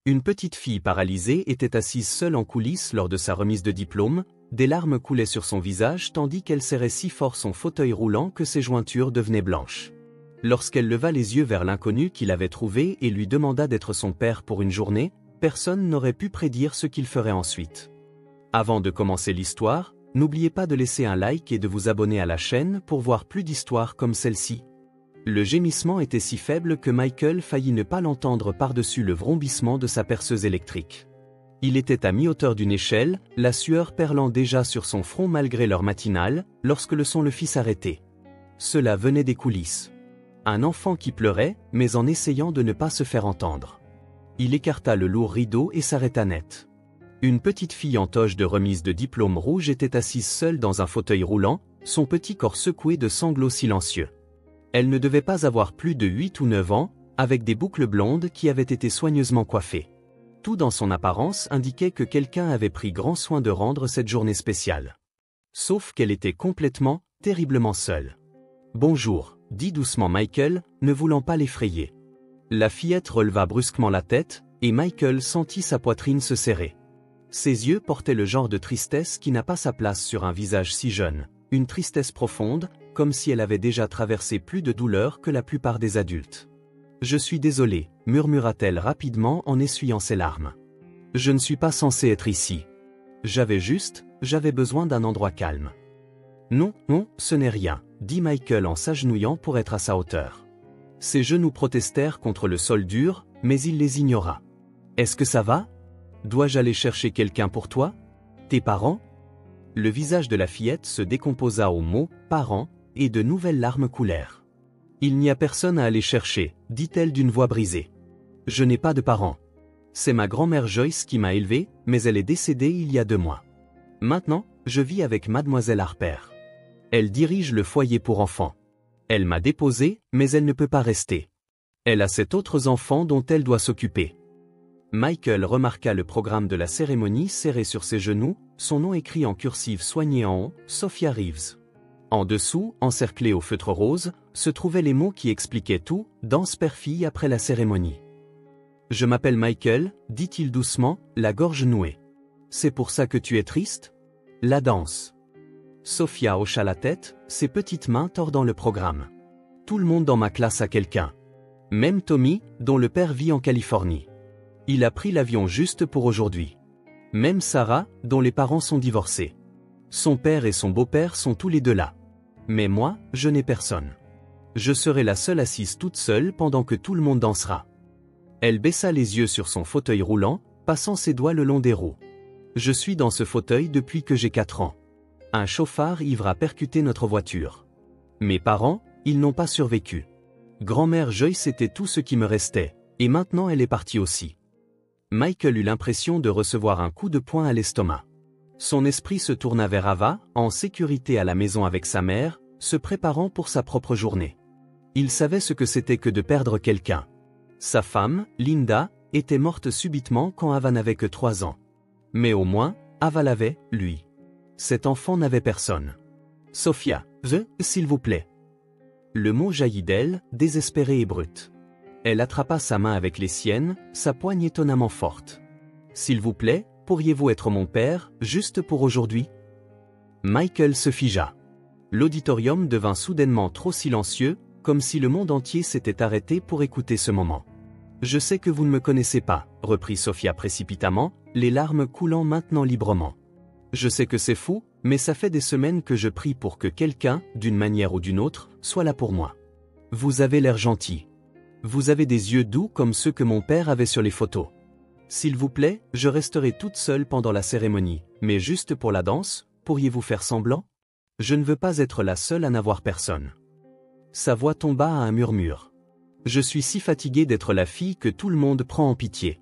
Une petite fille paralysée était assise seule en coulisses lors de sa remise de diplôme, des larmes coulaient sur son visage tandis qu'elle serrait si fort son fauteuil roulant que ses jointures devenaient blanches. Lorsqu'elle leva les yeux vers l'inconnu qu'il avait trouvé et lui demanda d'être son père pour une journée, personne n'aurait pu prédire ce qu'il ferait ensuite. Avant de commencer l'histoire, n'oubliez pas de laisser un like et de vous abonner à la chaîne pour voir plus d'histoires comme celle-ci. Le gémissement était si faible que Michael faillit ne pas l'entendre par-dessus le vrombissement de sa perceuse électrique. Il était à mi-hauteur d'une échelle, la sueur perlant déjà sur son front malgré l'heure matinale, lorsque le son le fit s'arrêter. Cela venait des coulisses. Un enfant qui pleurait, mais en essayant de ne pas se faire entendre. Il écarta le lourd rideau et s'arrêta net. Une petite fille en toge de remise de diplôme rouge était assise seule dans un fauteuil roulant, son petit corps secoué de sanglots silencieux. Elle ne devait pas avoir plus de 8 ou 9 ans, avec des boucles blondes qui avaient été soigneusement coiffées. Tout dans son apparence indiquait que quelqu'un avait pris grand soin de rendre cette journée spéciale. Sauf qu'elle était complètement, terriblement seule. « Bonjour », dit doucement Michael, ne voulant pas l'effrayer. La fillette releva brusquement la tête, et Michael sentit sa poitrine se serrer. Ses yeux portaient le genre de tristesse qui n'a pas sa place sur un visage si jeune, une tristesse profonde, comme si elle avait déjà traversé plus de douleurs que la plupart des adultes. « Je suis désolée », murmura-t-elle rapidement en essuyant ses larmes. « Je ne suis pas censée être ici. J'avais besoin d'un endroit calme. »« Non, ce n'est rien », dit Michael en s'agenouillant pour être à sa hauteur. Ses genoux protestèrent contre le sol dur, mais il les ignora. « Est-ce que ça va ? Dois-je aller chercher quelqu'un pour toi ? Tes parents ?» Le visage de la fillette se décomposa au mot « parents » et de nouvelles larmes coulèrent. « Il n'y a personne à aller chercher, » dit-elle d'une voix brisée. « Je n'ai pas de parents. C'est ma grand-mère Joyce qui m'a élevée, mais elle est décédée il y a 2 mois. Maintenant, je vis avec mademoiselle Harper. Elle dirige le foyer pour enfants. Elle m'a déposée, mais elle ne peut pas rester. Elle a 7 autres enfants dont elle doit s'occuper. » Michael remarqua le programme de la cérémonie serré sur ses genoux, son nom écrit en cursive soignée en haut, Sophia Reeves. En dessous, encerclé au feutre rose, se trouvaient les mots qui expliquaient tout, danse père-fille après la cérémonie. « Je m'appelle Michael, dit-il doucement, la gorge nouée. C'est pour ça que tu es triste ? La danse. » Sophia hocha la tête, ses petites mains tordant le programme. « Tout le monde dans ma classe a quelqu'un. Même Tommy, dont le père vit en Californie. Il a pris l'avion juste pour aujourd'hui. Même Sarah, dont les parents sont divorcés. Son père et son beau-père sont tous les deux là. Mais moi, je n'ai personne. Je serai la seule assise toute seule pendant que tout le monde dansera. » Elle baissa les yeux sur son fauteuil roulant, passant ses doigts le long des roues. « Je suis dans ce fauteuil depuis que j'ai 4 ans. Un chauffard ivre a percuté notre voiture. Mes parents, ils n'ont pas survécu. Grand-mère Joyce était tout ce qui me restait, et maintenant elle est partie aussi. » Michael eut l'impression de recevoir un coup de poing à l'estomac. Son esprit se tourna vers Ava, en sécurité à la maison avec sa mère, se préparant pour sa propre journée. Il savait ce que c'était que de perdre quelqu'un. Sa femme, Linda, était morte subitement quand Ava n'avait que 3 ans. Mais au moins, Ava l'avait, lui. Cet enfant n'avait personne. « Sophia, s'il vous plaît. » Le mot jaillit d'elle, désespérée et brute. Elle attrapa sa main avec les siennes, sa poigne étonnamment forte. « S'il vous plaît, pourriez-vous être mon père, juste pour aujourd'hui ?» Michael se figea. L'auditorium devint soudainement trop silencieux, comme si le monde entier s'était arrêté pour écouter ce moment. « Je sais que vous ne me connaissez pas, » reprit Sophia précipitamment, les larmes coulant maintenant librement. « Je sais que c'est fou, mais ça fait des semaines que je prie pour que quelqu'un, d'une manière ou d'une autre, soit là pour moi. Vous avez l'air gentil. Vous avez des yeux doux comme ceux que mon père avait sur les photos. S'il vous plaît, je resterai toute seule pendant la cérémonie, mais juste pour la danse, pourriez-vous faire semblant ? Je ne veux pas être la seule à n'avoir personne. » Sa voix tomba à un murmure. « Je suis si fatiguée d'être la fille que tout le monde prend en pitié.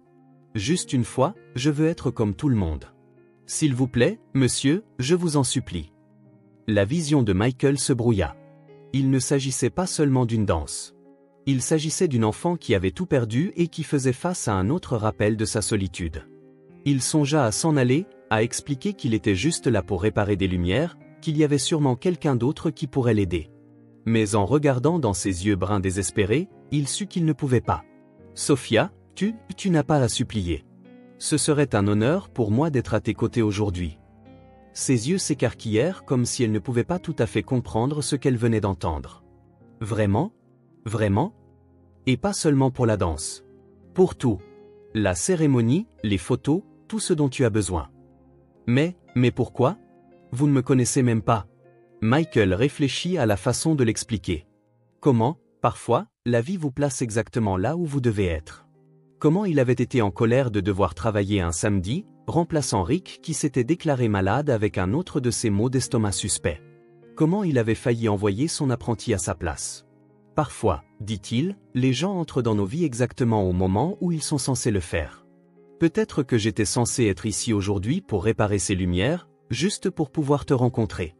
Juste une fois, je veux être comme tout le monde. S'il vous plaît, monsieur, je vous en supplie. » La vision de Michael se brouilla. Il ne s'agissait pas seulement d'une danse. Il s'agissait d'une enfant qui avait tout perdu et qui faisait face à un autre rappel de sa solitude. Il songea à s'en aller, à expliquer qu'il était juste là pour réparer des lumières, qu'il y avait sûrement quelqu'un d'autre qui pourrait l'aider. Mais en regardant dans ses yeux bruns désespérés, il sut qu'il ne pouvait pas. « Sophia, Tu n'as pas à supplier. Ce serait un honneur pour moi d'être à tes côtés aujourd'hui. » Ses yeux s'écarquillèrent comme si elle ne pouvait pas tout à fait comprendre ce qu'elle venait d'entendre. « Vraiment? Vraiment? Et pas seulement pour la danse. Pour tout. La cérémonie, les photos, tout ce dont tu as besoin. » Mais pourquoi? Vous ne me connaissez même pas. » Michael réfléchit à la façon de l'expliquer. Comment, parfois, la vie vous place exactement là où vous devez être. Comment il avait été en colère de devoir travailler un samedi, remplaçant Rick qui s'était déclaré malade avec un autre de ses maux d'estomac suspects. Comment il avait failli envoyer son apprenti à sa place. Parfois, dit-il, les gens entrent dans nos vies exactement au moment où ils sont censés le faire. Peut-être que j'étais censé être ici aujourd'hui pour réparer ces lumières, juste pour pouvoir te rencontrer.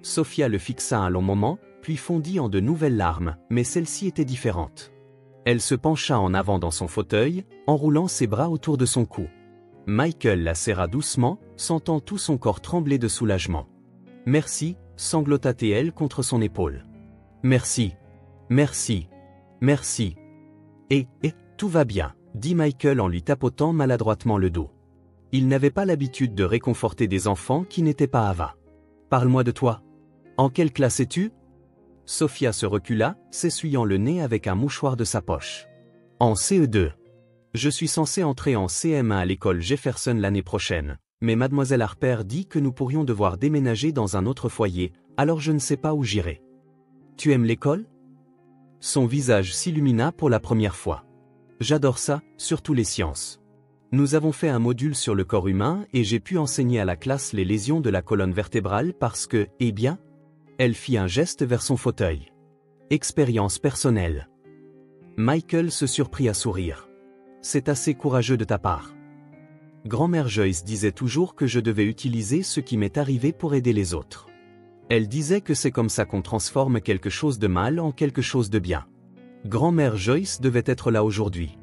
Sophia le fixa un long moment, puis fondit en de nouvelles larmes, mais celle-ci était différente. Elle se pencha en avant dans son fauteuil, enroulant ses bras autour de son cou. Michael la serra doucement, sentant tout son corps trembler de soulagement. « Merci » sanglota-t-elle contre son épaule. « Merci. Merci. Merci. » Et, tout va bien, dit Michael en lui tapotant maladroitement le dos. Il n'avait pas l'habitude de réconforter des enfants qui n'étaient pas Ava. « Parle-moi de toi. En quelle classe es-tu » Sophia se recula, s'essuyant le nez avec un mouchoir de sa poche. « En CE2. Je suis censé entrer en CM1 à l'école Jefferson l'année prochaine, mais mademoiselle Harper dit que nous pourrions devoir déménager dans un autre foyer, alors je ne sais pas où j'irai. Tu aimes l'école » Son visage s'illumina pour la première fois. « J'adore ça, surtout les sciences. Nous avons fait un module sur le corps humain et j'ai pu enseigner à la classe les lésions de la colonne vertébrale parce que, eh bien, elle fit un geste vers son fauteuil. Expérience personnelle. » Michael se surprit à sourire. « C'est assez courageux de ta part. Grand-mère Joyce disait toujours que je devais utiliser ce qui m'est arrivé pour aider les autres. Elle disait que c'est comme ça qu'on transforme quelque chose de mal en quelque chose de bien. Grand-mère Joyce devait être là aujourd'hui.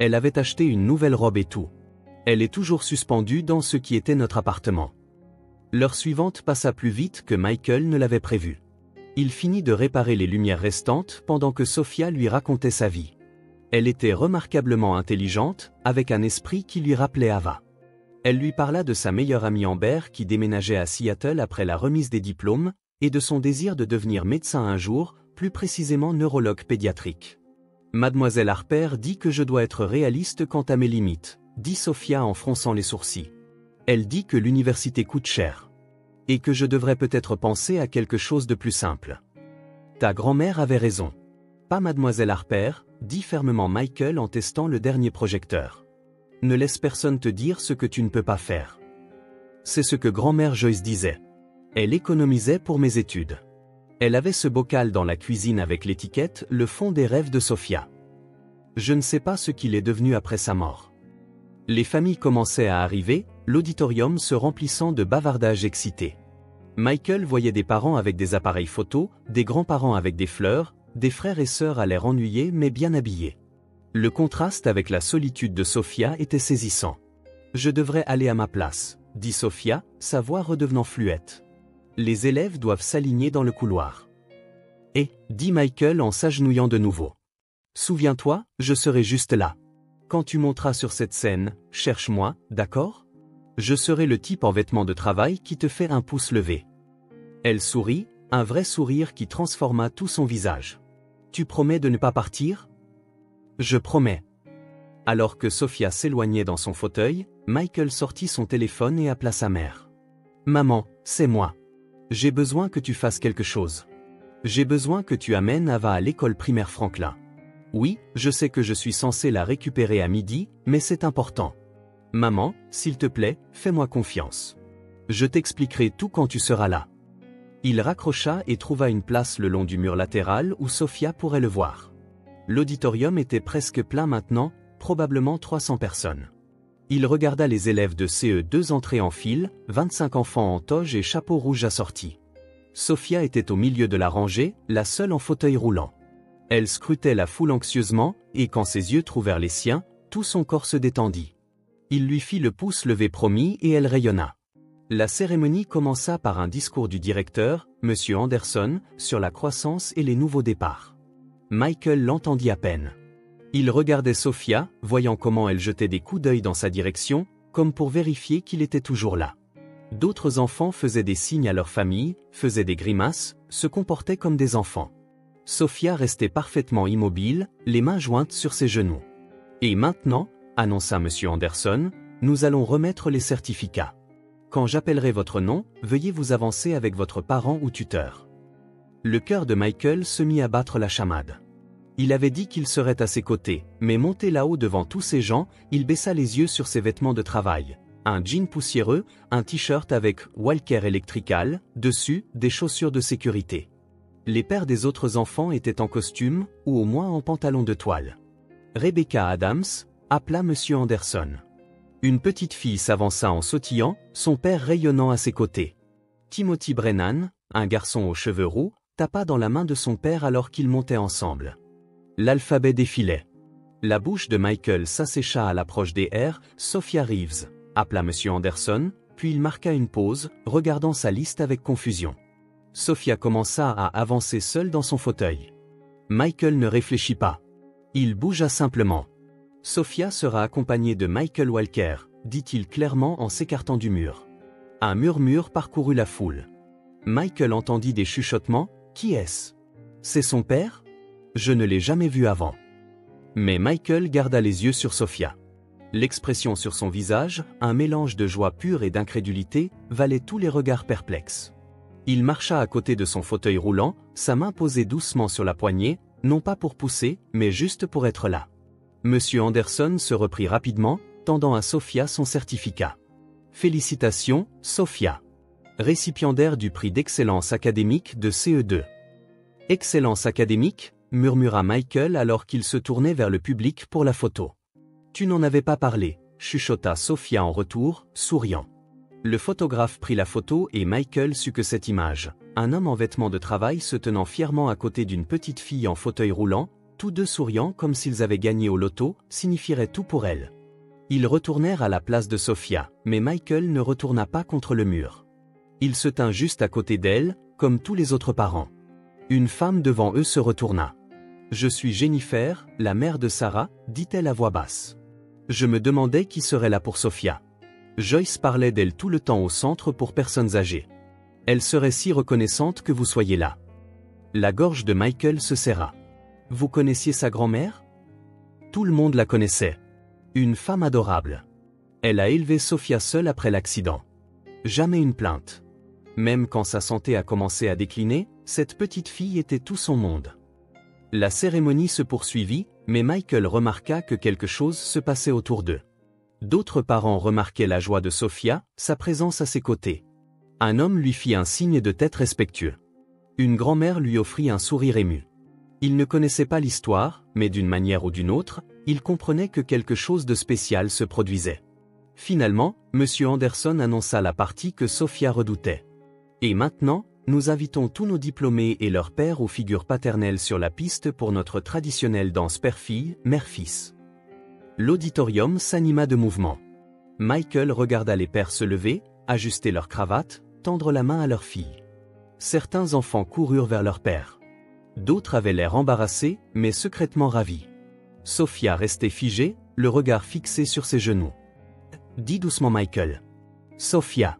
Elle avait acheté une nouvelle robe et tout. Elle est toujours suspendue dans ce qui était notre appartement. » L'heure suivante passa plus vite que Michael ne l'avait prévu. Il finit de réparer les lumières restantes pendant que Sophia lui racontait sa vie. Elle était remarquablement intelligente, avec un esprit qui lui rappelait Ava. Elle lui parla de sa meilleure amie Amber qui déménageait à Seattle après la remise des diplômes, et de son désir de devenir médecin un jour, plus précisément neurologue pédiatrique. « Mademoiselle Harper dit que je dois être réaliste quant à mes limites, » dit Sophia en fronçant les sourcils. Elle dit que l'université coûte cher. Et que je devrais peut-être penser à quelque chose de plus simple. Ta grand-mère avait raison. Pas mademoiselle Harper, dit fermement Michael en testant le dernier projecteur. Ne laisse personne te dire ce que tu ne peux pas faire. C'est ce que grand-mère Joyce disait. Elle économisait pour mes études. Elle avait ce bocal dans la cuisine avec l'étiquette « Le fond des rêves de Sophia ». Je ne sais pas ce qu'il est devenu après sa mort. Les familles commençaient à arriver, l'auditorium se remplissant de bavardages excités. Michael voyait des parents avec des appareils photos, des grands-parents avec des fleurs, des frères et sœurs à l'air ennuyés mais bien habillés. Le contraste avec la solitude de Sophia était saisissant. « Je devrais aller à ma place », dit Sophia, sa voix redevenant fluette. « Les élèves doivent s'aligner dans le couloir. » « Et, dit Michael en s'agenouillant de nouveau. « Souviens-toi, je serai juste là. Quand tu monteras sur cette scène, cherche-moi, d'accord ? Je serai le type en vêtements de travail qui te fait un pouce levé. » Elle sourit, un vrai sourire qui transforma tout son visage. « Tu promets de ne pas partir ? » ?»« Je promets. » Alors que Sophia s'éloignait dans son fauteuil, Michael sortit son téléphone et appela sa mère. « Maman, c'est moi. J'ai besoin que tu fasses quelque chose. J'ai besoin que tu amènes Ava à l'école primaire Franklin. Oui, je sais que je suis censé la récupérer à midi, mais c'est important. Maman, s'il te plaît, fais-moi confiance. Je t'expliquerai tout quand tu seras là. » Il raccrocha et trouva une place le long du mur latéral où Sophia pourrait le voir. L'auditorium était presque plein maintenant, probablement 300 personnes. Il regarda les élèves de CE2 entrer en file, 25 enfants en toge et chapeau rouge assortis. Sophia était au milieu de la rangée, la seule en fauteuil roulant. Elle scrutait la foule anxieusement, et quand ses yeux trouvèrent les siens, tout son corps se détendit. Il lui fit le pouce levé promis et elle rayonna. La cérémonie commença par un discours du directeur, M. Anderson, sur la croissance et les nouveaux départs. Michael l'entendit à peine. Il regardait Sophia, voyant comment elle jetait des coups d'œil dans sa direction, comme pour vérifier qu'il était toujours là. D'autres enfants faisaient des signes à leur famille, faisaient des grimaces, se comportaient comme des enfants. Sophia restait parfaitement immobile, les mains jointes sur ses genoux. « Et maintenant, » annonça M. Anderson, « nous allons remettre les certificats. Quand j'appellerai votre nom, veuillez vous avancer avec votre parent ou tuteur. » Le cœur de Michael se mit à battre la chamade. Il avait dit qu'il serait à ses côtés, mais monté là-haut devant tous ces gens, il baissa les yeux sur ses vêtements de travail. Un jean poussiéreux, un t-shirt avec « Walker Electrical », dessus, des chaussures de sécurité. Les pères des autres enfants étaient en costume, ou au moins en pantalon de toile. Rebecca Adams, appela M. Anderson. Une petite fille s'avança en sautillant, son père rayonnant à ses côtés. Timothy Brennan, un garçon aux cheveux roux, tapa dans la main de son père alors qu'ils montaient ensemble. L'alphabet défilait. La bouche de Michael s'assécha à l'approche des R. Sophia Reeves, appela M. Anderson, puis il marqua une pause, regardant sa liste avec confusion. Sophia commença à avancer seule dans son fauteuil. Michael ne réfléchit pas. Il bougea simplement. Sophia sera accompagnée de Michael Walker, dit-il clairement en s'écartant du mur. Un murmure parcourut la foule. Michael entendit des chuchotements. « Qui est-ce ? C'est son père ? Je ne l'ai jamais vu avant. » Mais Michael garda les yeux sur Sophia. L'expression sur son visage, un mélange de joie pure et d'incrédulité, valait tous les regards perplexes. Il marcha à côté de son fauteuil roulant, sa main posée doucement sur la poignée, non pas pour pousser, mais juste pour être là. Monsieur Anderson se reprit rapidement, tendant à Sophia son certificat. « Félicitations, Sophia. Récipiendaire du prix d'excellence académique de CE2. » « Excellence académique ?» murmura Michael alors qu'il se tournait vers le public pour la photo. « Tu n'en avais pas parlé » chuchota Sophia en retour, souriant. Le photographe prit la photo et Michael sut que cette image, un homme en vêtements de travail se tenant fièrement à côté d'une petite fille en fauteuil roulant, tous deux souriant comme s'ils avaient gagné au loto, signifierait tout pour elle. Ils retournèrent à la place de Sophia, mais Michael ne retourna pas contre le mur. Il se tint juste à côté d'elle, comme tous les autres parents. Une femme devant eux se retourna. « Je suis Jennifer, la mère de Sarah, dit-elle à voix basse. Je me demandais qui serait là pour Sophia. Joyce parlait d'elle tout le temps au centre pour personnes âgées. Elle serait si reconnaissante que vous soyez là. » La gorge de Michael se serra. « Vous connaissiez sa grand-mère ? » Tout le monde la connaissait. Une femme adorable. Elle a élevé Sophia seule après l'accident. Jamais une plainte. Même quand sa santé a commencé à décliner, cette petite fille était tout son monde. La cérémonie se poursuivit, mais Michael remarqua que quelque chose se passait autour d'eux. D'autres parents remarquaient la joie de Sophia, sa présence à ses côtés. Un homme lui fit un signe de tête respectueux. Une grand-mère lui offrit un sourire ému. Il ne connaissait pas l'histoire, mais d'une manière ou d'une autre, il comprenait que quelque chose de spécial se produisait. Finalement, M. Anderson annonça la partie que Sophia redoutait. Et maintenant, nous invitons tous nos diplômés et leurs pères ou figures paternelles sur la piste pour notre traditionnelle danse père-fille, mère-fils. L'auditorium s'anima de mouvements. Michael regarda les pères se lever, ajuster leur cravate, tendre la main à leur fille. Certains enfants coururent vers leur père. D'autres avaient l'air embarrassés, mais secrètement ravis. Sophia restait figée, le regard fixé sur ses genoux. « Dis doucement Michael. »« Sophia. »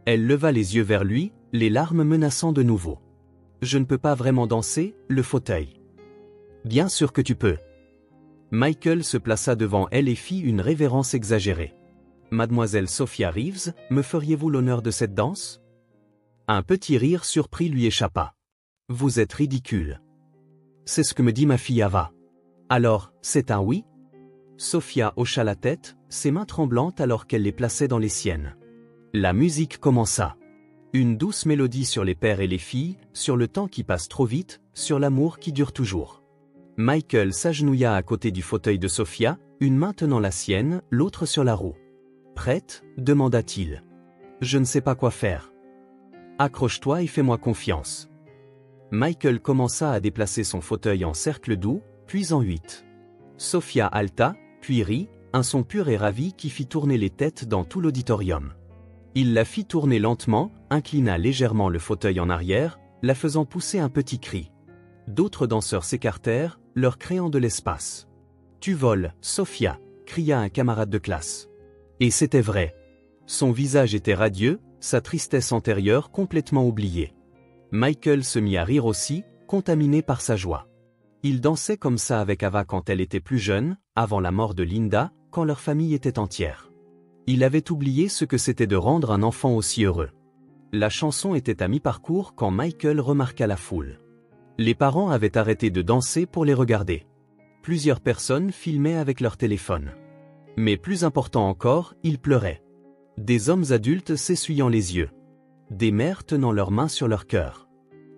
Elle leva les yeux vers lui, les larmes menaçant de nouveau. « Je ne peux pas vraiment danser, le fauteuil. »« Bien sûr que tu peux. » Michael se plaça devant elle et fit une révérence exagérée. « Mademoiselle Sophia Reeves, me feriez-vous l'honneur de cette danse ?» Un petit rire surpris lui échappa. « Vous êtes ridicule. »« C'est ce que me dit ma fille Ava. »« Alors, c'est un oui ?» Sophia hocha la tête, ses mains tremblantes alors qu'elle les plaçait dans les siennes. La musique commença. Une douce mélodie sur les pères et les filles, sur le temps qui passe trop vite, sur l'amour qui dure toujours. Michael s'agenouilla à côté du fauteuil de Sophia, une main tenant la sienne, l'autre sur la roue. « Prête ?» demanda-t-il. « Je ne sais pas quoi faire. »« Accroche-toi et fais-moi confiance. » Michael commença à déplacer son fauteuil en cercle doux, puis en 8. Sophia halta, puis rit, un son pur et ravi qui fit tourner les têtes dans tout l'auditorium. Il la fit tourner lentement, inclina légèrement le fauteuil en arrière, la faisant pousser un petit cri. D'autres danseurs s'écartèrent, leur créant de l'espace. Tu voles, Sophia, cria un camarade de classe. Et c'était vrai. Son visage était radieux, sa tristesse antérieure complètement oubliée. Michael se mit à rire aussi, contaminé par sa joie. Il dansait comme ça avec Ava quand elle était plus jeune, avant la mort de Linda, quand leur famille était entière. Il avait oublié ce que c'était de rendre un enfant aussi heureux. La chanson était à mi-parcours quand Michael remarqua la foule. Les parents avaient arrêté de danser pour les regarder. Plusieurs personnes filmaient avec leur téléphone. Mais plus important encore, ils pleuraient. Des hommes adultes s'essuyant les yeux. Des mères tenant leurs mains sur leur cœur.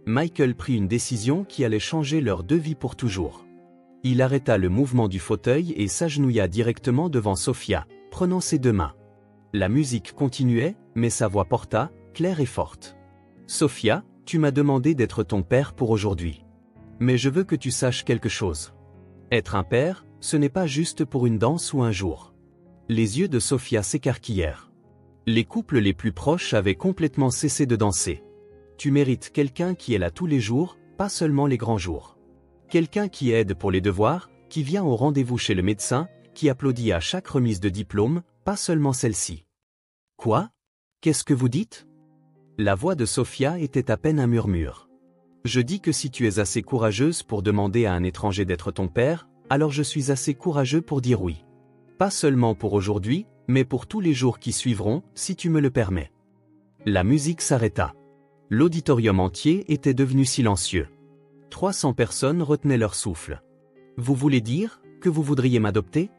Michael prit une décision qui allait changer leurs deux vies pour toujours. Il arrêta le mouvement du fauteuil et s'agenouilla directement devant Sophia, prenant ses deux mains. La musique continuait, mais sa voix porta, claire et forte. « Sophia, tu m'as demandé d'être ton père pour aujourd'hui. Mais je veux que tu saches quelque chose. Être un père, ce n'est pas juste pour une danse ou un jour. » Les yeux de Sophia s'écarquillèrent. Les couples les plus proches avaient complètement cessé de danser. Tu mérites quelqu'un qui est là tous les jours, pas seulement les grands jours. Quelqu'un qui aide pour les devoirs, qui vient au rendez-vous chez le médecin, qui applaudit à chaque remise de diplôme, pas seulement celle-ci. Quoi? Qu'est-ce que vous dites? La voix de Sophia était à peine un murmure. Je dis que si tu es assez courageuse pour demander à un étranger d'être ton père, alors je suis assez courageux pour dire oui. Pas seulement pour aujourd'hui, mais pour tous les jours qui suivront, si tu me le permets. La musique s'arrêta. L'auditorium entier était devenu silencieux. 300 personnes retenaient leur souffle. Vous voulez dire que vous voudriez m'adopter?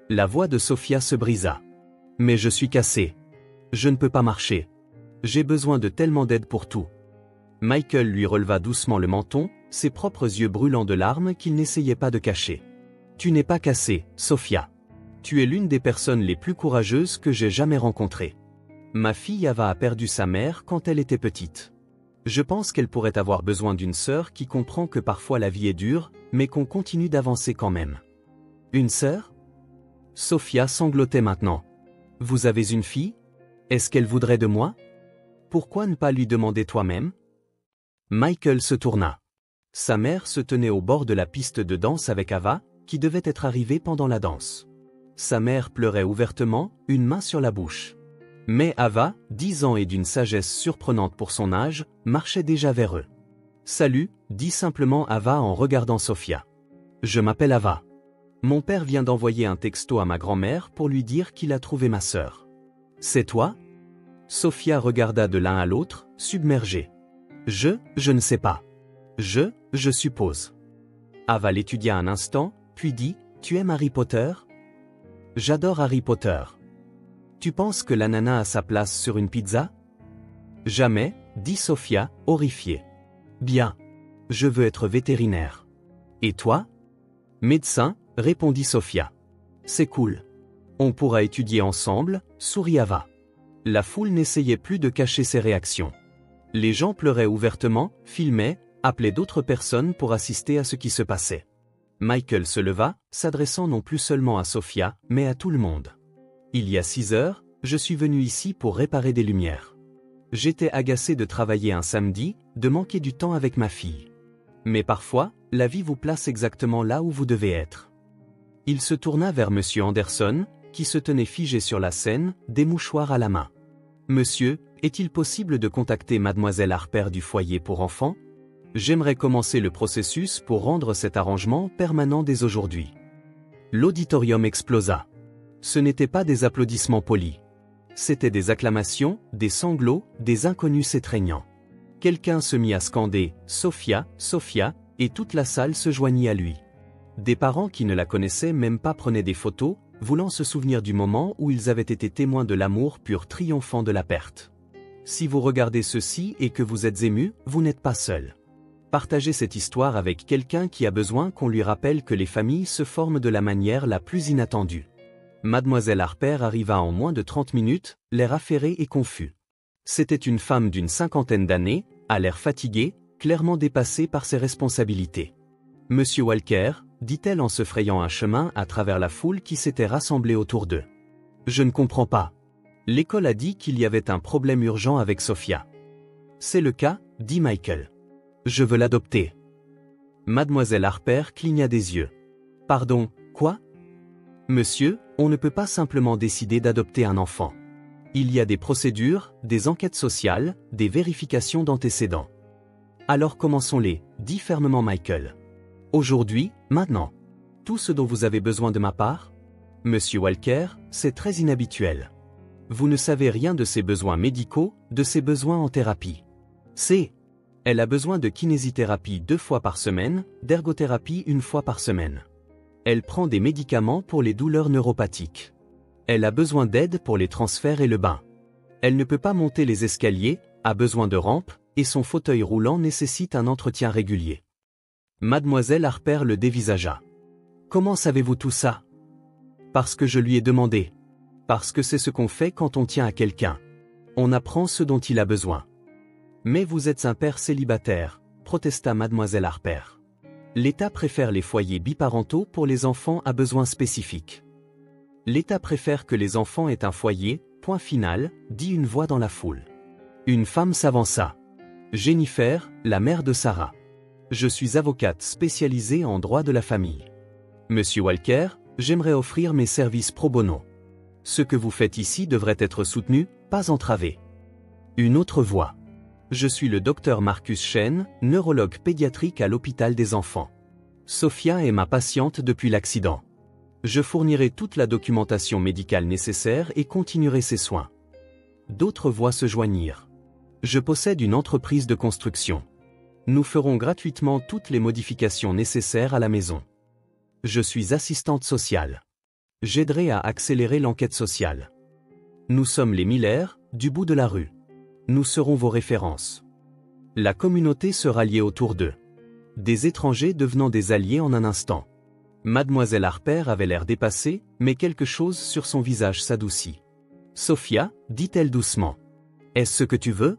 La voix de Sophia se brisa. Mais je suis cassée. Je ne peux pas marcher. J'ai besoin de tellement d'aide pour tout. Michael lui releva doucement le menton, ses propres yeux brûlants de larmes qu'il n'essayait pas de cacher. Tu n'es pas cassée, Sophia. Tu es l'une des personnes les plus courageuses que j'ai jamais rencontrées. Ma fille Ava a perdu sa mère quand elle était petite. Je pense qu'elle pourrait avoir besoin d'une sœur qui comprend que parfois la vie est dure, mais qu'on continue d'avancer quand même. Une sœur? Sophia sanglotait maintenant. Vous avez une fille? Est-ce qu'elle voudrait de moi? Pourquoi ne pas lui demander toi-même? Michael se tourna. Sa mère se tenait au bord de la piste de danse avec Ava, qui devait être arrivée pendant la danse. Sa mère pleurait ouvertement, une main sur la bouche. Mais Ava, 10 ans et d'une sagesse surprenante pour son âge, marchait déjà vers eux. « Salut », dit simplement Ava en regardant Sophia. « Je m'appelle Ava. Mon père vient d'envoyer un texto à ma grand-mère pour lui dire qu'il a trouvé ma sœur. »« C'est toi ?» Sophia regarda de l'un à l'autre, submergée. « Je ne sais pas. Je suppose. » Ava l'étudia un instant, puis dit, « Tu aimes Harry Potter ?»« J'adore Harry Potter. » Tu penses que l'ananas a sa place sur une pizza? Jamais, dit Sophia, horrifiée. Bien. Je veux être vétérinaire. Et toi? Médecin, répondit Sophia. C'est cool. On pourra étudier ensemble, sourit Ava. La foule n'essayait plus de cacher ses réactions. Les gens pleuraient ouvertement, filmaient, appelaient d'autres personnes pour assister à ce qui se passait. Michael se leva, s'adressant non plus seulement à Sophia, mais à tout le monde. Il y a 6 heures, je suis venu ici pour réparer des lumières. J'étais agacé de travailler un samedi, de manquer du temps avec ma fille. Mais parfois, la vie vous place exactement là où vous devez être. Il se tourna vers Monsieur Anderson, qui se tenait figé sur la scène, des mouchoirs à la main. Monsieur, est-il possible de contacter Mademoiselle Harper du foyer pour enfants? J'aimerais commencer le processus pour rendre cet arrangement permanent dès aujourd'hui. L'auditorium explosa. Ce n'étaient pas des applaudissements polis. C'étaient des acclamations, des sanglots, des inconnus s'étreignant. Quelqu'un se mit à scander « Sophia, Sophia » et toute la salle se joignit à lui. Des parents qui ne la connaissaient même pas prenaient des photos, voulant se souvenir du moment où ils avaient été témoins de l'amour pur triomphant de la perte. Si vous regardez ceci et que vous êtes ému, vous n'êtes pas seul. Partagez cette histoire avec quelqu'un qui a besoin qu'on lui rappelle que les familles se forment de la manière la plus inattendue. Mademoiselle Harper arriva en moins de 30 minutes, l'air affairé et confus. C'était une femme d'une 50aine d'années, à l'air fatigué, clairement dépassée par ses responsabilités. « Monsieur Walker », dit-elle en se frayant un chemin à travers la foule qui s'était rassemblée autour d'eux. « Je ne comprends pas. L'école a dit qu'il y avait un problème urgent avec Sophia. »« C'est le cas, » dit Michael. « Je veux l'adopter. » Mademoiselle Harper cligna des yeux. « Pardon, Quoi? Monsieur, on ne peut pas simplement décider d'adopter un enfant. Il y a des procédures, des enquêtes sociales, des vérifications d'antécédents. Alors commençons-les, dit fermement Michael. Aujourd'hui, maintenant. Tout ce dont vous avez besoin de ma part? Monsieur Walker, c'est très inhabituel. Vous ne savez rien de ses besoins médicaux, de ses besoins en thérapie. Elle a besoin de kinésithérapie 2 fois par semaine, d'ergothérapie 1 fois par semaine. Elle prend des médicaments pour les douleurs neuropathiques. Elle a besoin d'aide pour les transferts et le bain. Elle ne peut pas monter les escaliers, a besoin de rampe, et son fauteuil roulant nécessite un entretien régulier. Mademoiselle Harper le dévisagea. Comment savez-vous tout ça? Parce que je lui ai demandé. Parce que c'est ce qu'on fait quand on tient à quelqu'un. On apprend ce dont il a besoin. Mais vous êtes un père célibataire, protesta Mademoiselle Harper. L'État préfère les foyers biparentaux pour les enfants à besoins spécifiques. L'État préfère que les enfants aient un foyer, point final, dit une voix dans la foule. Une femme s'avança. Jennifer, la mère de Sarah. Je suis avocate spécialisée en droit de la famille. Monsieur Walker, j'aimerais offrir mes services pro bono. Ce que vous faites ici devrait être soutenu, pas entravé. Une autre voix. Je suis le docteur Marcus Chen, neurologue pédiatrique à l'hôpital des enfants. Sophia est ma patiente depuis l'accident. Je fournirai toute la documentation médicale nécessaire et continuerai ses soins. D'autres voix se joignirent. Je possède une entreprise de construction. Nous ferons gratuitement toutes les modifications nécessaires à la maison. Je suis assistante sociale. J'aiderai à accélérer l'enquête sociale. Nous sommes les Miller, du bout de la rue. Nous serons vos références. La communauté se ralliait autour d'eux. Des étrangers devenant des alliés en un instant. Mademoiselle Harper avait l'air dépassée, mais quelque chose sur son visage s'adoucit. Sophia, dit-elle doucement. Est-ce ce que tu veux?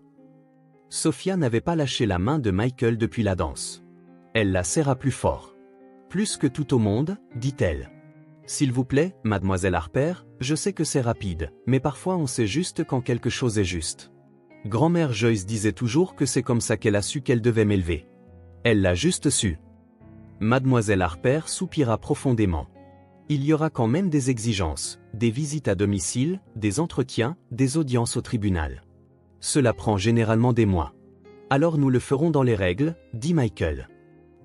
Sophia n'avait pas lâché la main de Michael depuis la danse. Elle la serra plus fort. Plus que tout au monde, dit-elle. S'il vous plaît, Mademoiselle Harper, je sais que c'est rapide, mais parfois on sait juste quand quelque chose est juste. Grand-mère Joyce disait toujours que c'est comme ça qu'elle a su qu'elle devait m'élever. Elle l'a juste su. Mademoiselle Harper soupira profondément. Il y aura quand même des exigences, des visites à domicile, des entretiens, des audiences au tribunal. Cela prend généralement des mois. Alors nous le ferons dans les règles, dit Michael.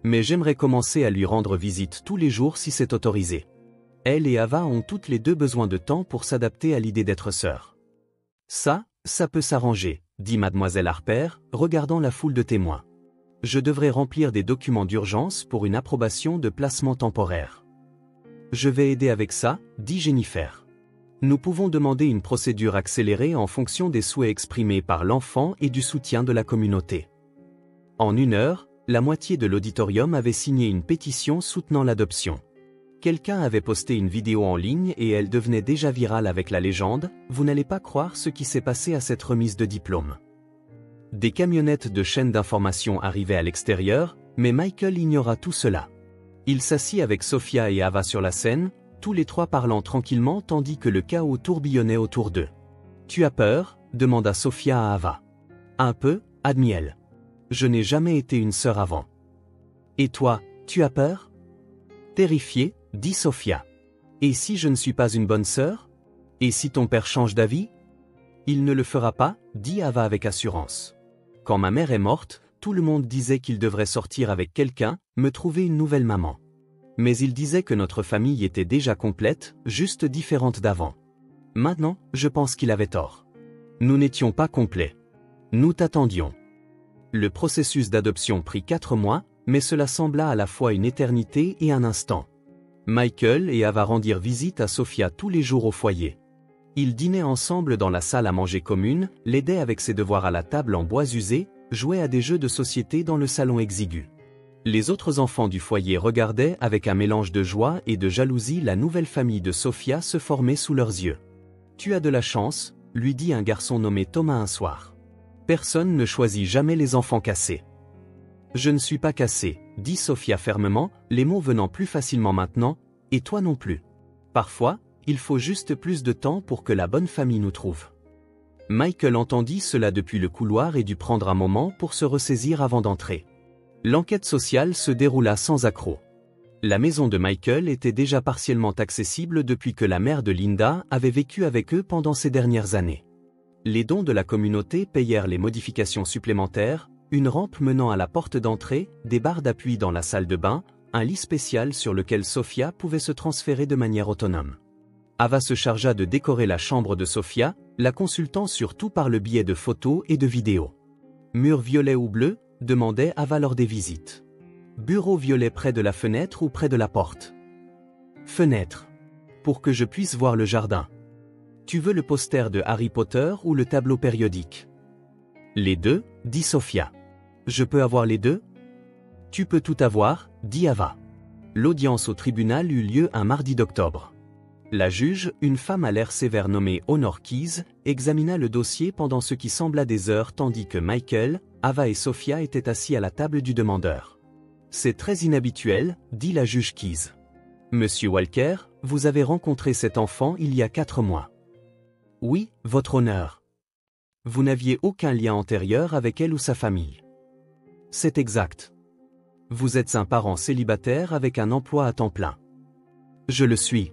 Mais j'aimerais commencer à lui rendre visite tous les jours si c'est autorisé. Elle et Ava ont toutes les deux besoin de temps pour s'adapter à l'idée d'être sœurs. Ça peut s'arranger, dit Mademoiselle Harper, regardant la foule de témoins. Je devrais remplir des documents d'urgence pour une approbation de placement temporaire. Je vais aider avec ça, dit Jennifer. Nous pouvons demander une procédure accélérée en fonction des souhaits exprimés par l'enfant et du soutien de la communauté. En 1 heure, la moitié de l'auditorium avait signé une pétition soutenant l'adoption. Quelqu'un avait posté une vidéo en ligne et elle devenait déjà virale avec la légende « Vous n'allez pas croire ce qui s'est passé à cette remise de diplôme ». Des camionnettes de chaînes d'information arrivaient à l'extérieur, mais Michael ignora tout cela. Il s'assit avec Sophia et Ava sur la scène, tous les trois parlant tranquillement tandis que le chaos tourbillonnait autour d'eux. « Tu as peur ?» demanda Sophia à Ava. « Un peu, admis-elle. Je n'ai jamais été une sœur avant. »« Et toi, tu as peur ?» Terrifiée, dit Sophia. « Et si je ne suis pas une bonne sœur? Et si ton père change d'avis? » Il ne le fera pas, dit Ava avec assurance. Quand ma mère est morte, tout le monde disait qu'il devrait sortir avec quelqu'un, me trouver une nouvelle maman. Mais il disait que notre famille était déjà complète, juste différente d'avant. Maintenant, je pense qu'il avait tort. Nous n'étions pas complets. Nous t'attendions. Le processus d'adoption prit 4 mois, mais cela sembla à la fois une éternité et un instant. Michael et Ava rendirent visite à Sophia tous les jours au foyer. Ils dînaient ensemble dans la salle à manger commune, l'aidaient avec ses devoirs à la table en bois usé, jouaient à des jeux de société dans le salon exigu. Les autres enfants du foyer regardaient avec un mélange de joie et de jalousie la nouvelle famille de Sophia se former sous leurs yeux. « Tu as de la chance », lui dit un garçon nommé Thomas un soir. « Personne ne choisit jamais les enfants cassés. » « Je ne suis pas cassé, » dit Sophia fermement, les mots venant plus facilement maintenant, « et toi non plus. Parfois, il faut juste plus de temps pour que la bonne famille nous trouve. » Michael entendit cela depuis le couloir et dut prendre un moment pour se ressaisir avant d'entrer. L'enquête sociale se déroula sans accroc. La maison de Michael était déjà partiellement accessible depuis que la mère de Linda avait vécu avec eux pendant ces dernières années. Les dons de la communauté payèrent les modifications supplémentaires, une rampe menant à la porte d'entrée, des barres d'appui dans la salle de bain, un lit spécial sur lequel Sophia pouvait se transférer de manière autonome. Ava se chargea de décorer la chambre de Sophia, la consultant surtout par le biais de photos et de vidéos. Mur violet ou bleu, demandait Ava lors des visites. Bureau violet près de la fenêtre ou près de la porte. Fenêtre. Pour que je puisse voir le jardin. Tu veux le poster de Harry Potter ou le tableau périodique? Les deux, dit Sophia. Je peux avoir les deux? Tu peux tout avoir, dit Ava. L'audience au tribunal eut lieu un mardi d'octobre. La juge, une femme à l'air sévère nommée Honor Keyes, examina le dossier pendant ce qui sembla des heures tandis que Michael, Ava et Sophia étaient assis à la table du demandeur. C'est très inhabituel, dit la juge Keyes. Monsieur Walker, vous avez rencontré cet enfant il y a 4 mois. Oui, votre honneur. Vous n'aviez aucun lien antérieur avec elle ou sa famille. C'est exact. Vous êtes un parent célibataire avec un emploi à temps plein. Je le suis.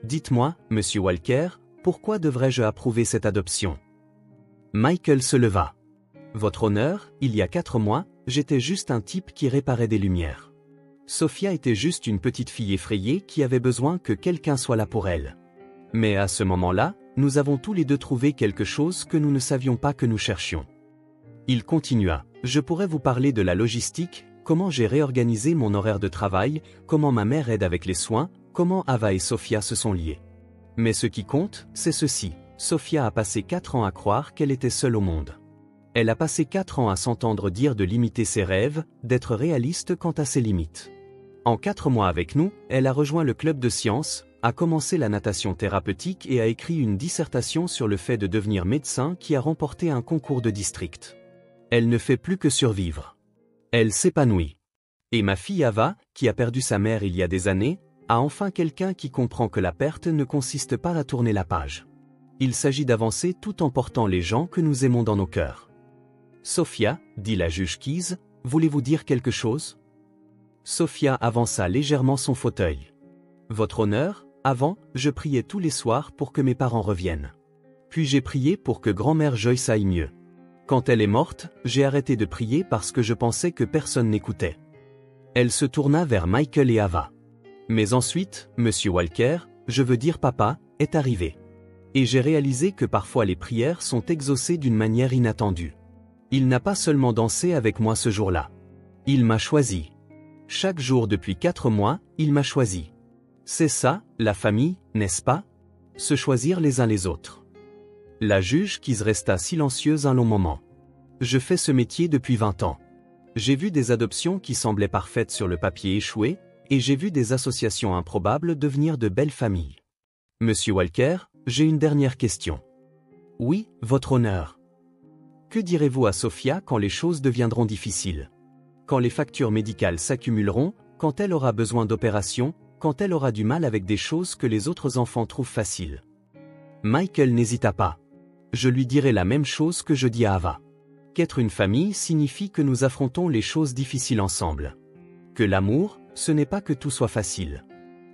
Dites-moi, monsieur Walker, pourquoi devrais-je approuver cette adoption? Michael se leva. Votre honneur, il y a 4 mois, j'étais juste un type qui réparait des lumières. Sophia était juste une petite fille effrayée qui avait besoin que quelqu'un soit là pour elle. Mais à ce moment-là, nous avons tous les deux trouvé quelque chose que nous ne savions pas que nous cherchions. Il continua. Je pourrais vous parler de la logistique, comment j'ai réorganisé mon horaire de travail, comment ma mère aide avec les soins, comment Ava et Sophia se sont liées. Mais ce qui compte, c'est ceci. Sophia a passé 4 ans à croire qu'elle était seule au monde. Elle a passé 4 ans à s'entendre dire de limiter ses rêves, d'être réaliste quant à ses limites. En 4 mois avec nous, elle a rejoint le club de sciences, a commencé la natation thérapeutique et a écrit une dissertation sur le fait de devenir médecin qui a remporté un concours de district. Elle ne fait plus que survivre. Elle s'épanouit. Et ma fille Ava, qui a perdu sa mère il y a des années, a enfin quelqu'un qui comprend que la perte ne consiste pas à tourner la page. Il s'agit d'avancer tout en portant les gens que nous aimons dans nos cœurs. Sophia, dit la juge Keyes, voulez-vous dire quelque chose? Sophia avança légèrement son fauteuil. Votre honneur, avant, je priais tous les soirs pour que mes parents reviennent. Puis j'ai prié pour que grand-mère Joyce aille mieux. Quand elle est morte, j'ai arrêté de prier parce que je pensais que personne n'écoutait. Elle se tourna vers Michael et Ava. Mais ensuite, monsieur Walker, je veux dire papa, est arrivé. Et j'ai réalisé que parfois les prières sont exaucées d'une manière inattendue. Il n'a pas seulement dansé avec moi ce jour-là. Il m'a choisi. Chaque jour depuis 4 mois, il m'a choisi. C'est ça, la famille, n'est-ce pas? Se choisir les uns les autres. La juge Keyes resta silencieuse un long moment. Je fais ce métier depuis 20 ans. J'ai vu des adoptions qui semblaient parfaites sur le papier échouer, et j'ai vu des associations improbables devenir de belles familles. Monsieur Walker, j'ai une dernière question. Oui, votre honneur. Que direz-vous à Sophia quand les choses deviendront difficiles? Quand les factures médicales s'accumuleront, quand elle aura besoin d'opérations, quand elle aura du mal avec des choses que les autres enfants trouvent faciles. Michael n'hésita pas. Je lui dirai la même chose que je dis à Ava. Qu'être une famille signifie que nous affrontons les choses difficiles ensemble. Que l'amour, ce n'est pas que tout soit facile.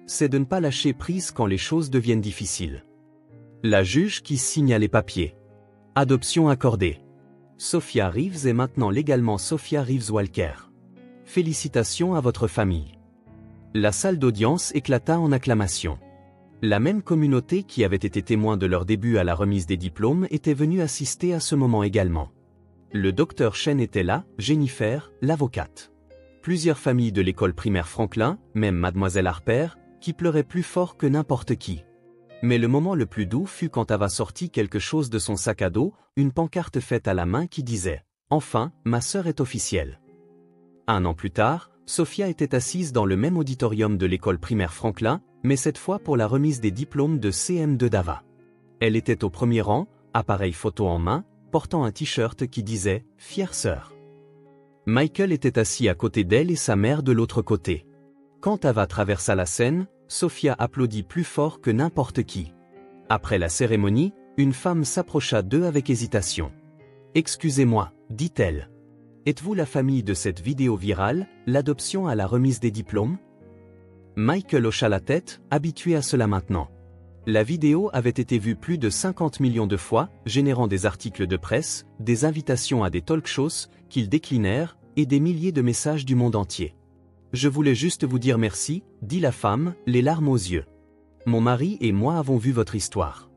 C'est de ne pas lâcher prise quand les choses deviennent difficiles. La juge qui signa les papiers. Adoption accordée. Sophia Reeves est maintenant légalement Sophia Reeves Walker. Félicitations à votre famille. La salle d'audience éclata en acclamations. La même communauté qui avait été témoin de leur début à la remise des diplômes était venue assister à ce moment également. Le docteur Chen était là, Jennifer, l'avocate. Plusieurs familles de l'école primaire Franklin, même mademoiselle Harper, qui pleurait plus fort que n'importe qui. Mais le moment le plus doux fut quand Ava sortit quelque chose de son sac à dos, une pancarte faite à la main qui disait « Enfin, ma sœur est officielle ». 1 an plus tard, Sophia était assise dans le même auditorium de l'école primaire Franklin, mais cette fois pour la remise des diplômes de CM2 d'Ava. Elle était au premier rang, appareil photo en main, portant un t-shirt qui disait « Fière sœur ». Michael était assis à côté d'elle et sa mère de l'autre côté. Quand Ava traversa la scène, Sophia applaudit plus fort que n'importe qui. Après la cérémonie, une femme s'approcha d'eux avec hésitation. « Excusez-moi, dit-elle. Êtes-vous la famille de cette vidéo virale, l'adoption à la remise des diplômes? Michael hocha la tête, habitué à cela maintenant. La vidéo avait été vue plus de 50 millions de fois, générant des articles de presse, des invitations à des talk-shows, qu'ils déclinèrent, et des milliers de messages du monde entier. « Je voulais juste vous dire merci », dit la femme, les larmes aux yeux. « Mon mari et moi avons vu votre histoire.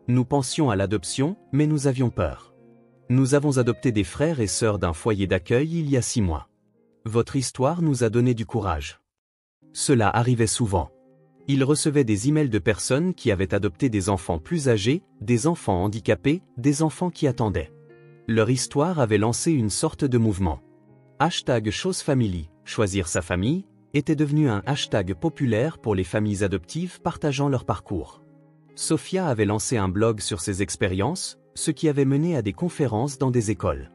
Nous pensions à l'adoption, mais nous avions peur. Nous avons adopté des frères et sœurs d'un foyer d'accueil il y a 6 mois. Votre histoire nous a donné du courage. » Cela arrivait souvent. Il recevait des emails de personnes qui avaient adopté des enfants plus âgés, des enfants handicapés, des enfants qui attendaient. Leur histoire avait lancé une sorte de mouvement. #ChooseFamily, choisir sa famille, était devenu un hashtag populaire pour les familles adoptives partageant leur parcours. Sophia avait lancé un blog sur ses expériences, ce qui avait mené à des conférences dans des écoles.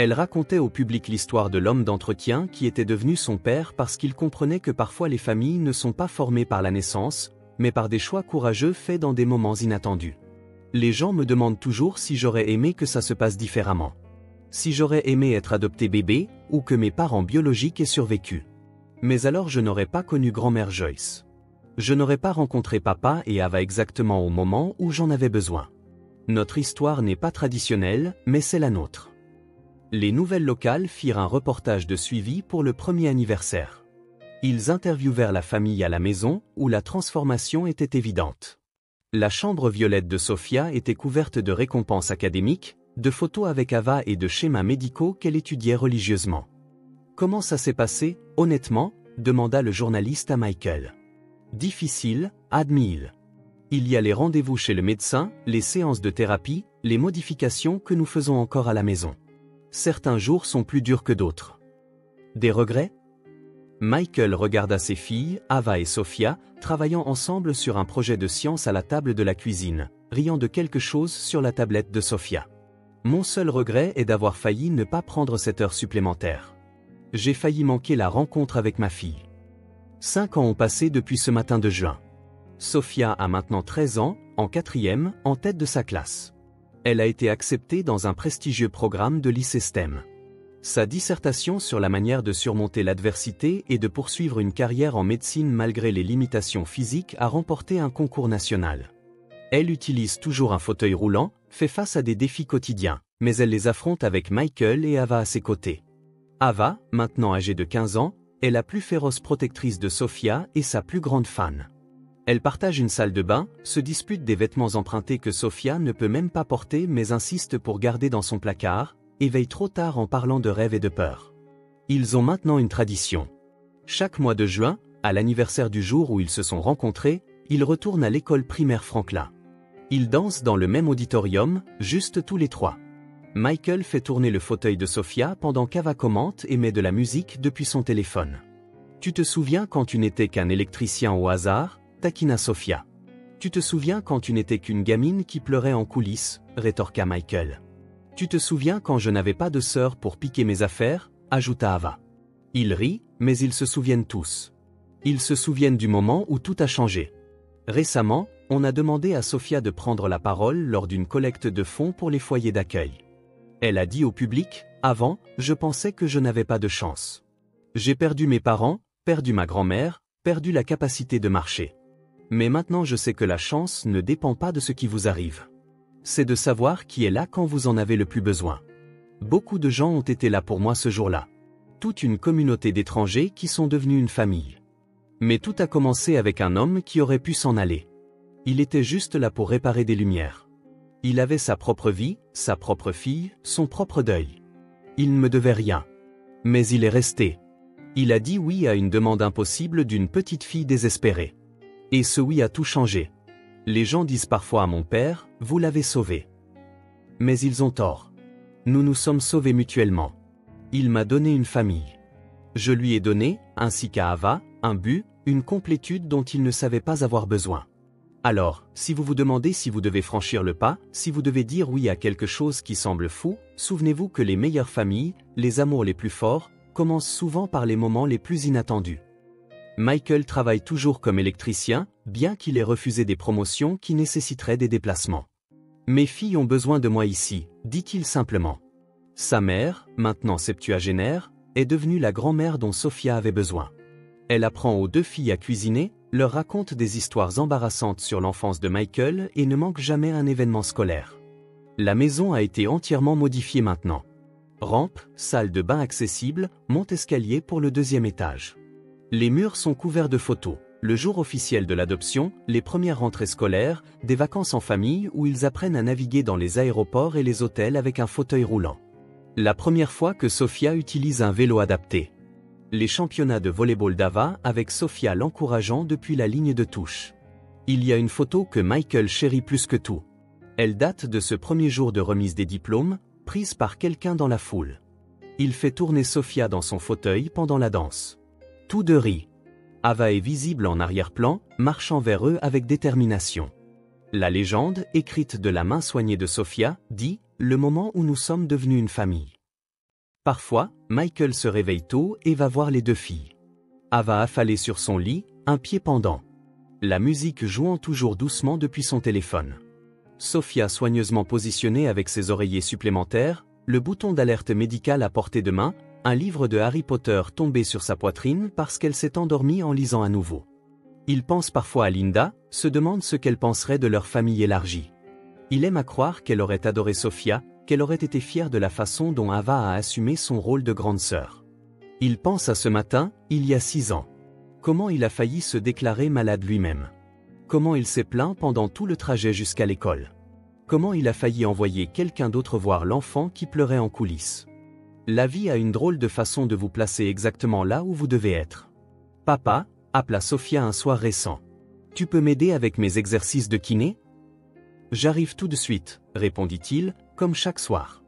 Elle racontait au public l'histoire de l'homme d'entretien qui était devenu son père parce qu'il comprenait que parfois les familles ne sont pas formées par la naissance, mais par des choix courageux faits dans des moments inattendus. Les gens me demandent toujours si j'aurais aimé que ça se passe différemment. Si j'aurais aimé être adopté bébé, ou que mes parents biologiques aient survécu. Mais alors je n'aurais pas connu grand-mère Joyce. Je n'aurais pas rencontré papa et Ava exactement au moment où j'en avais besoin. Notre histoire n'est pas traditionnelle, mais c'est la nôtre. Les nouvelles locales firent un reportage de suivi pour le premier anniversaire. Ils interviewèrent la famille à la maison, où la transformation était évidente. La chambre violette de Sophia était couverte de récompenses académiques, de photos avec Ava et de schémas médicaux qu'elle étudiait religieusement. « Comment ça s'est passé, honnêtement ?» demanda le journaliste à Michael. « Difficile, admis-il. Il y a les rendez-vous chez le médecin, les séances de thérapie, les modifications que nous faisons encore à la maison. Certains jours sont plus durs que d'autres. » Des regrets? Michael regarda ses filles, Ava et Sophia, travaillant ensemble sur un projet de science à la table de la cuisine, riant de quelque chose sur la tablette de Sophia. « Mon seul regret est d'avoir failli ne pas prendre cette heure supplémentaire. J'ai failli manquer la rencontre avec ma fille. 5 ans ont passé depuis ce matin de juin. Sophia a maintenant 13 ans, en 4e, en tête de sa classe. Elle a été acceptée dans un prestigieux programme de lycée STEM. Sa dissertation sur la manière de surmonter l'adversité et de poursuivre une carrière en médecine malgré les limitations physiques a remporté un concours national. Elle utilise toujours un fauteuil roulant, fait face à des défis quotidiens, mais elle les affronte avec Michael et Ava à ses côtés. Ava, maintenant âgée de 15 ans, est la plus féroce protectrice de Sophia et sa plus grande fan. Elle partage une salle de bain, se dispute des vêtements empruntés que Sophia ne peut même pas porter mais insiste pour garder dans son placard, et veille trop tard en parlant de rêves et de peur. Ils ont maintenant une tradition. Chaque mois de juin, à l'anniversaire du jour où ils se sont rencontrés, ils retournent à l'école primaire Franklin. Ils dansent dans le même auditorium, juste tous les 3. Michael fait tourner le fauteuil de Sophia pendant qu'Ava commente et met de la musique depuis son téléphone. « Tu te souviens quand tu n'étais qu'un électricien au hasard ?» taquina Sophia. « Tu te souviens quand tu n'étais qu'une gamine qui pleurait en coulisses ?» rétorqua Michael. « Tu te souviens quand je n'avais pas de sœur pour piquer mes affaires ?» ajouta Ava. Ils rient, mais ils se souviennent tous. Ils se souviennent du moment où tout a changé. Récemment, on a demandé à Sophia de prendre la parole lors d'une collecte de fonds pour les foyers d'accueil. Elle a dit au public, « Avant, je pensais que je n'avais pas de chance. J'ai perdu mes parents, perdu ma grand-mère, perdu la capacité de marcher. Mais maintenant je sais que la chance ne dépend pas de ce qui vous arrive. C'est de savoir qui est là quand vous en avez le plus besoin. Beaucoup de gens ont été là pour moi ce jour-là. Toute une communauté d'étrangers qui sont devenus une famille. Mais tout a commencé avec un homme qui aurait pu s'en aller. Il était juste là pour réparer des lumières. Il avait sa propre vie, sa propre fille, son propre deuil. Il ne me devait rien. Mais il est resté. Il a dit oui à une demande impossible d'une petite fille désespérée. Et ce oui a tout changé. Les gens disent parfois à mon père, « Vous l'avez sauvé. » Mais ils ont tort. Nous nous sommes sauvés mutuellement. Il m'a donné une famille. Je lui ai donné, ainsi qu'à Ava, un but, une complétude dont il ne savait pas avoir besoin. Alors, si vous vous demandez si vous devez franchir le pas, si vous devez dire oui à quelque chose qui semble fou, souvenez-vous que les meilleures familles, les amours les plus forts, commencent souvent par les moments les plus inattendus. Michael travaille toujours comme électricien, bien qu'il ait refusé des promotions qui nécessiteraient des déplacements. « Mes filles ont besoin de moi ici », dit-il simplement. Sa mère, maintenant septuagénaire, est devenue la grand-mère dont Sophia avait besoin. Elle apprend aux deux filles à cuisiner, leur raconte des histoires embarrassantes sur l'enfance de Michael et ne manque jamais un événement scolaire. La maison a été entièrement modifiée maintenant. Rampe, salle de bain accessible, monte-escalier pour le 2e étage. Les murs sont couverts de photos. Le jour officiel de l'adoption, les premières rentrées scolaires, des vacances en famille où ils apprennent à naviguer dans les aéroports et les hôtels avec un fauteuil roulant. La première fois que Sophia utilise un vélo adapté. Les championnats de volleyball d'Ava avec Sophia l'encourageant depuis la ligne de touche. Il y a une photo que Michael chérit plus que tout. Elle date de ce premier jour de remise des diplômes, prise par quelqu'un dans la foule. Il fait tourner Sophia dans son fauteuil pendant la danse. Tous deux rient. Ava est visible en arrière-plan, marchant vers eux avec détermination. La légende, écrite de la main soignée de Sophia, dit « Le moment où nous sommes devenus une famille ». Parfois, Michael se réveille tôt et va voir les deux filles. Ava affalée sur son lit, un pied pendant. La musique jouant toujours doucement depuis son téléphone. Sophia soigneusement positionnée avec ses oreillers supplémentaires, le bouton d'alerte médicale à portée de main, un livre de Harry Potter tombé sur sa poitrine parce qu'elle s'est endormie en lisant à nouveau. Il pense parfois à Linda, se demande ce qu'elle penserait de leur famille élargie. Il aime à croire qu'elle aurait adoré Sophia, qu'elle aurait été fière de la façon dont Ava a assumé son rôle de grande sœur. Il pense à ce matin, il y a 6 ans. Comment il a failli se déclarer malade lui-même. Comment il s'est plaint pendant tout le trajet jusqu'à l'école. Comment il a failli envoyer quelqu'un d'autre voir l'enfant qui pleurait en coulisses. La vie a une drôle de façon de vous placer exactement là où vous devez être. Papa, appela Sophia un soir récent. Tu peux m'aider avec mes exercices de kiné? J'arrive tout de suite, répondit-il, comme chaque soir.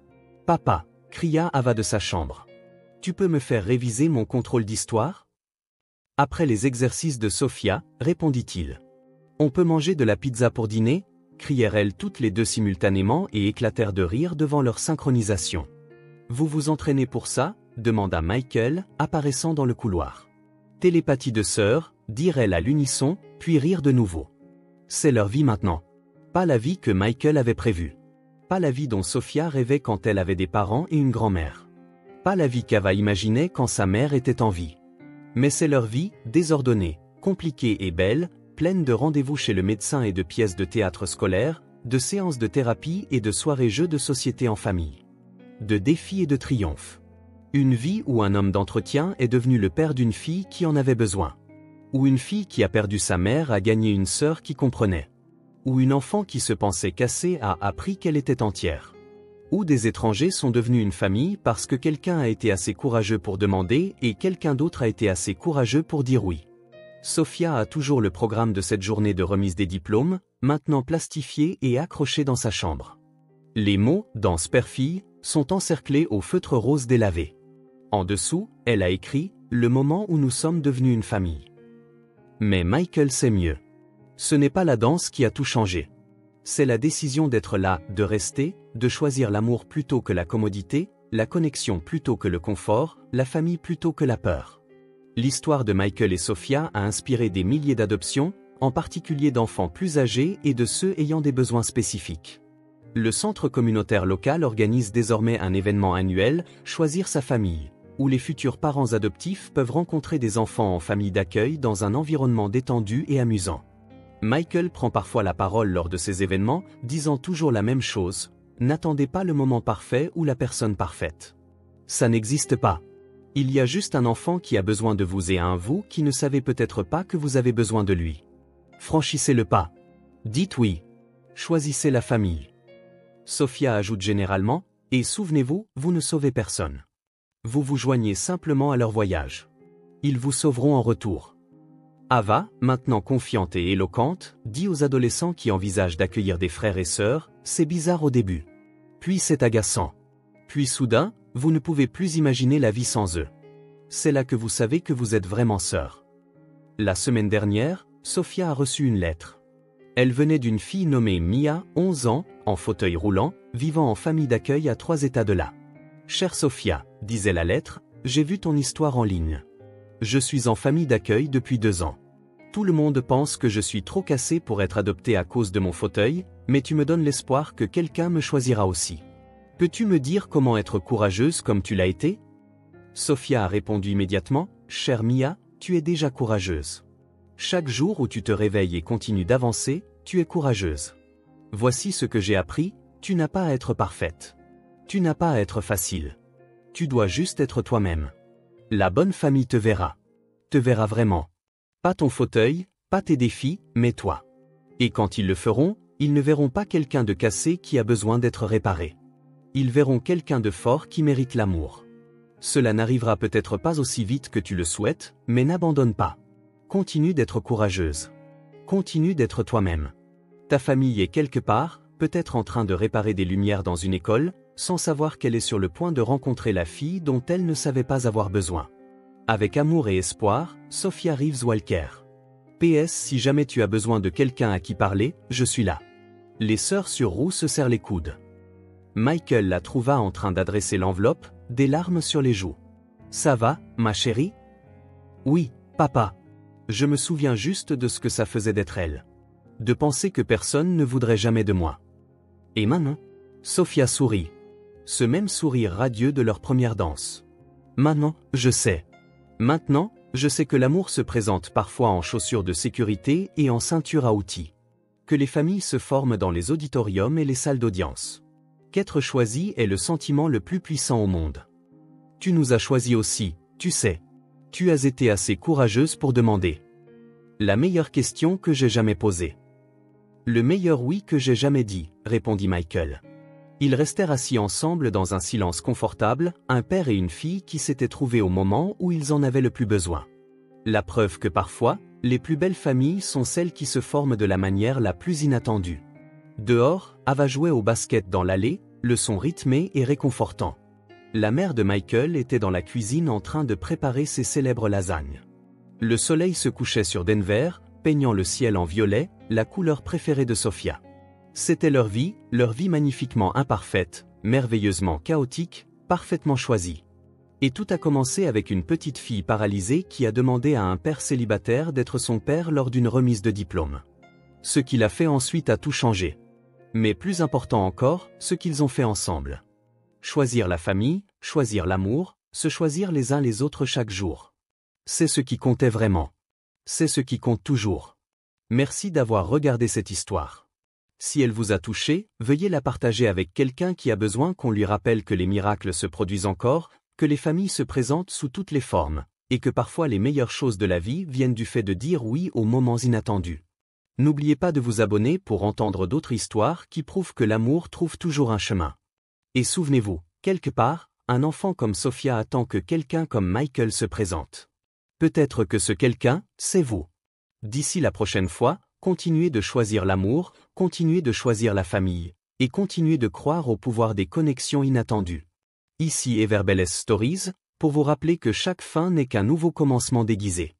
Papa, cria Ava de sa chambre. Tu peux me faire réviser mon contrôle d'histoire? Après les exercices de Sophia, répondit-il. On peut manger de la pizza pour dîner? Crièrent-elles toutes les deux simultanément et éclatèrent de rire devant leur synchronisation. Vous vous entraînez pour ça? Demanda Michael, apparaissant dans le couloir. Télépathie de sœur, dirent-elles à l'unisson, puis rire de nouveau. C'est leur vie maintenant. Pas la vie que Michael avait prévue. Pas la vie dont Sophia rêvait quand elle avait des parents et une grand-mère. Pas la vie qu'Ava imaginait quand sa mère était en vie. Mais c'est leur vie, désordonnée, compliquée et belle, pleine de rendez-vous chez le médecin et de pièces de théâtre scolaire, de séances de thérapie et de soirées jeux de société en famille. De défis et de triomphes. Une vie où un homme d'entretien est devenu le père d'une fille qui en avait besoin. Où une fille qui a perdu sa mère a gagné une sœur qui comprenait. Où une enfant qui se pensait cassée a appris qu'elle était entière. Où des étrangers sont devenus une famille parce que quelqu'un a été assez courageux pour demander et quelqu'un d'autre a été assez courageux pour dire oui. Sophia a toujours le programme de cette journée de remise des diplômes, maintenant plastifié et accroché dans sa chambre. Les mots « danse père-fille » sont encerclés au feutre rose délavé. En dessous, elle a écrit « le moment où nous sommes devenus une famille ». Mais Michael sait mieux. Ce n'est pas la danse qui a tout changé. C'est la décision d'être là, de rester, de choisir l'amour plutôt que la commodité, la connexion plutôt que le confort, la famille plutôt que la peur. L'histoire de Michael et Sophia a inspiré des milliers d'adoptions, en particulier d'enfants plus âgés et de ceux ayant des besoins spécifiques. Le centre communautaire local organise désormais un événement annuel, Choisir sa famille, où les futurs parents adoptifs peuvent rencontrer des enfants en famille d'accueil dans un environnement détendu et amusant. Michael prend parfois la parole lors de ces événements, disant toujours la même chose, n'attendez pas le moment parfait ou la personne parfaite. Ça n'existe pas. Il y a juste un enfant qui a besoin de vous et un vous qui ne savez peut-être pas que vous avez besoin de lui. Franchissez le pas. Dites oui. Choisissez la famille. Sophia ajoute généralement, et souvenez-vous, vous ne sauvez personne. Vous vous joignez simplement à leur voyage. Ils vous sauveront en retour. Ava, maintenant confiante et éloquente, dit aux adolescents qui envisagent d'accueillir des frères et sœurs, c'est bizarre au début. Puis c'est agaçant. Puis soudain, vous ne pouvez plus imaginer la vie sans eux. C'est là que vous savez que vous êtes vraiment sœurs. La semaine dernière, Sophia a reçu une lettre. Elle venait d'une fille nommée Mia, 11 ans, en fauteuil roulant, vivant en famille d'accueil à 3 états de là. Chère Sophia, disait la lettre, j'ai vu ton histoire en ligne. Je suis en famille d'accueil depuis 2 ans. Tout le monde pense que je suis trop cassée pour être adoptée à cause de mon fauteuil, mais tu me donnes l'espoir que quelqu'un me choisira aussi. Peux-tu me dire comment être courageuse comme tu l'as été? Sophia a répondu immédiatement, chère Mia, tu es déjà courageuse. Chaque jour où tu te réveilles et continues d'avancer, tu es courageuse. Voici ce que j'ai appris, tu n'as pas à être parfaite. Tu n'as pas à être facile. Tu dois juste être toi-même. La bonne famille te verra. Te verra vraiment. Pas ton fauteuil, pas tes défis, mais toi. Et quand ils le feront, ils ne verront pas quelqu'un de cassé qui a besoin d'être réparé. Ils verront quelqu'un de fort qui mérite l'amour. Cela n'arrivera peut-être pas aussi vite que tu le souhaites, mais n'abandonne pas. Continue d'être courageuse. Continue d'être toi-même. Ta famille est quelque part, peut-être en train de réparer des lumières dans une école, sans savoir qu'elle est sur le point de rencontrer la fille dont elle ne savait pas avoir besoin. Avec amour et espoir, Sophia Reeves Walker. PS, si jamais tu as besoin de quelqu'un à qui parler, je suis là. Les sœurs sur roue se serrent les coudes. Michael la trouva en train d'adresser l'enveloppe, des larmes sur les joues. Ça va, ma chérie? Oui, papa. Je me souviens juste de ce que ça faisait d'être elle. De penser que personne ne voudrait jamais de moi. Et maintenant? Sophia sourit. Ce même sourire radieux de leur première danse. Maintenant, je sais. Maintenant, je sais que l'amour se présente parfois en chaussures de sécurité et en ceinture à outils. Que les familles se forment dans les auditoriums et les salles d'audience. Qu'être choisi est le sentiment le plus puissant au monde. Tu nous as choisis aussi, tu sais. Tu as été assez courageuse pour demander. La meilleure question que j'ai jamais posée. Le meilleur oui que j'ai jamais dit, répondit Michael. Ils restèrent assis ensemble dans un silence confortable, un père et une fille qui s'étaient trouvés au moment où ils en avaient le plus besoin. La preuve que parfois, les plus belles familles sont celles qui se forment de la manière la plus inattendue. Dehors, Ava jouait au basket dans l'allée, le son rythmé et réconfortant. La mère de Michael était dans la cuisine en train de préparer ses célèbres lasagnes. Le soleil se couchait sur Denver, peignant le ciel en violet, la couleur préférée de Sophia. C'était leur vie magnifiquement imparfaite, merveilleusement chaotique, parfaitement choisie. Et tout a commencé avec une petite fille paralysée qui a demandé à un père célibataire d'être son père lors d'une remise de diplôme. Ce qu'il a fait ensuite a tout changé. Mais plus important encore, ce qu'ils ont fait ensemble. Choisir la famille, choisir l'amour, se choisir les uns les autres chaque jour. C'est ce qui comptait vraiment. C'est ce qui compte toujours. Merci d'avoir regardé cette histoire. Si elle vous a touché, veuillez la partager avec quelqu'un qui a besoin qu'on lui rappelle que les miracles se produisent encore, que les familles se présentent sous toutes les formes, et que parfois les meilleures choses de la vie viennent du fait de dire oui aux moments inattendus. N'oubliez pas de vous abonner pour entendre d'autres histoires qui prouvent que l'amour trouve toujours un chemin. Et souvenez-vous, quelque part, un enfant comme Sophia attend que quelqu'un comme Michael se présente. Peut-être que ce quelqu'un, c'est vous. D'ici la prochaine fois, continuez de choisir l'amour, continuez de choisir la famille, et continuez de croire au pouvoir des connexions inattendues. Ici Everbelles Stories, pour vous rappeler que chaque fin n'est qu'un nouveau commencement déguisé.